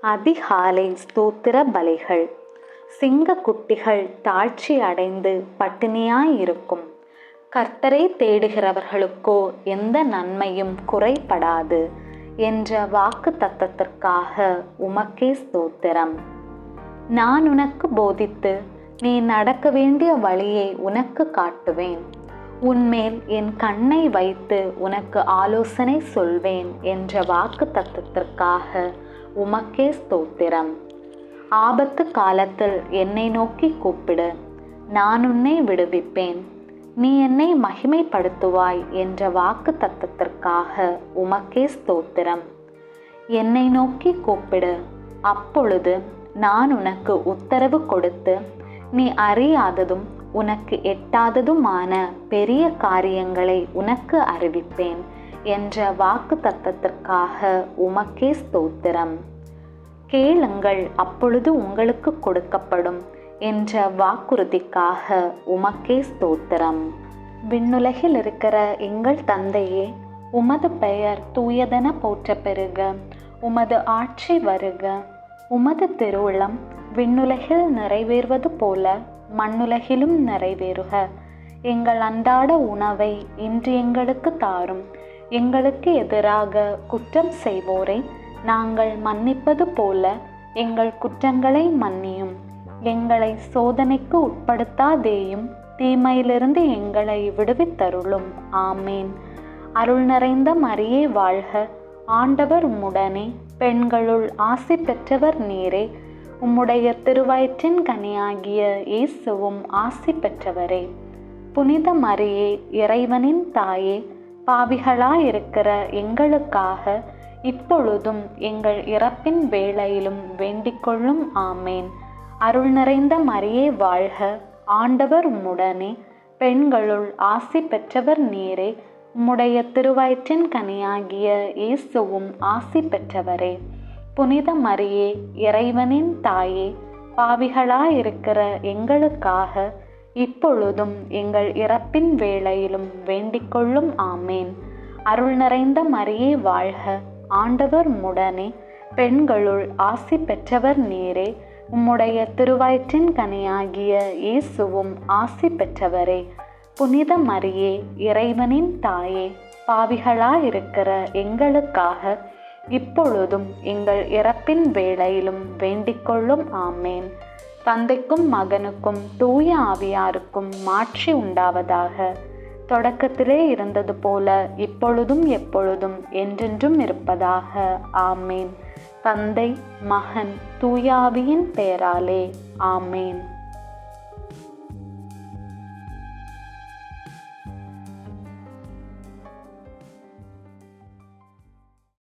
அதிகாலை ஸ்தோத்திர பலிகள். சிங்க குட்டிகள் தாழ்ச்சி அடைந்து பட்டினியாயிருக்கும். கர்த்தரை தேடுகிறவர்களுக்கோ எந்த நன்மையும் குறைபடாது என்ற வாக்கு தத்தத்திற்காக உமக்கே ஸ்தோத்திரம். நான் உனக்கு போதித்து நீ நடக்க வேண்டிய வழியை உனக்கு காட்டுவேன். உன்மேல் என் கண்ணை வைத்து உனக்கு ஆலோசனை சொல்வேன் என்ற வாக்கு தத்தத்திற்காக உமக்கே ஸ்தோத்திரம். ஆபத்து காலத்தில் என்னை நோக்கி கூப்பிடு, நான் உன்னை விடுவிப்பேன். நீ என்னை மகிமைப்படுத்துவாய் என்ற வாக்கு தத்தத்திற்காக உமக்கே ஸ்தோத்திரம். என்னை நோக்கி கூப்பிடு, அப்பொழுது நான் உனக்கு உத்தரவு கொடுத்து நீ அறியாததும் உனக்கு எட்டாததுமான பெரிய காரியங்களை உனக்கு அறிவிப்பேன் என்ற வாக்கு தத்தத்திற்காக உமக்கே ஸ்தோத்திரம். கேளுங்கள், அப்பொழுது உங்களுக்கு கொடுக்கப்படும் என்ற வாக்குறுதிக்காக உமக்கே ஸ்தோத்திரம். விண்ணுலகில் இருக்கிற எங்கள் தந்தையே, உமது பெயர் தூயதென போற்ற பெறுக. உமது ஆட்சி வருக. உமது திருவுளம் விண்ணுலகில் நிறைவேறுவது போல மண்ணுலகிலும் நிறைவேறுக. எங்கள் அன்றாட உணவை இன்று எங்களுக்கு தாரும். எங்களுக்கு எதிராக குற்றம் செய்வோரை நாங்கள் மன்னிப்பது போல எங்கள் குற்றங்களை மன்னியும். எங்களை சோதனைக்கு உட்படுத்தாதேயும், தீமையிலிருந்து எங்களை விடுவித்தருளும். ஆமேன். அருள் நிறைந்த மரியே வாழ்க. ஆண்டவர் உம்முடனே, பெண்களுள் ஆசி பெற்றவர் நீரே. உம்முடைய திருவயிற்றின் கனியாகிய இயேசுவும் ஆசி பெற்றவரே. புனித மரியே, இறைவனின் தாயே, பாவிகளாயிருக்கிற எங்களுக்காக இப்பொழுதும் எங்கள் இறப்பின் வேளையிலும் வேண்டிக்கொள்ளும். ஆமேன். அருள் நிறைந்த மரியே வாழ்க. ஆண்டவர் உம்முடனே, பெண்களுள் ஆசி பெற்றவர் நீரே. உம்முடைய திருவயிற்றின் கனியாகிய இயேசுவும் ஆசி பெற்றவரே. புனித மரியே, இறைவனின் தாயே, பாவிகளாயிருக்கிற எங்களுக்காக இப்பொழுதும் எங்கள் இறப்பின் வேளையிலும் வேண்டிக்கொள்ளும். ஆமேன். அருள் நிறைந்த மரியே வாழ்க. ஆண்டவர் உம்முடனே, பெண்களுள் ஆசி பெற்றவர் நீரே. உம்முடைய திருவயிற்றின் கனியாகிய இயேசுவும் ஆசி பெற்றவரே. புனித மரியே, இறைவனின் தாயே, பாவிகளாயிருக்கிற எங்களுக்காக இப்பொழுதும் எங்கள் இறப்பின் வேளையிலும் வேண்டிக்கொள்ளும். ஆமேன். தந்தைக்கும் மகனுக்கும் தூய ஆவியாருக்கும் மாட்சி உண்டாவதாக. தொடக்கத்திலே இருந்தது போல இப்பொழுதும் எப்பொழுதும் என்றென்றும் இருப்பதாக. ஆமேன். தந்தை, மகன், தூய ஆவியின் பெயராலே. ஆமேன்.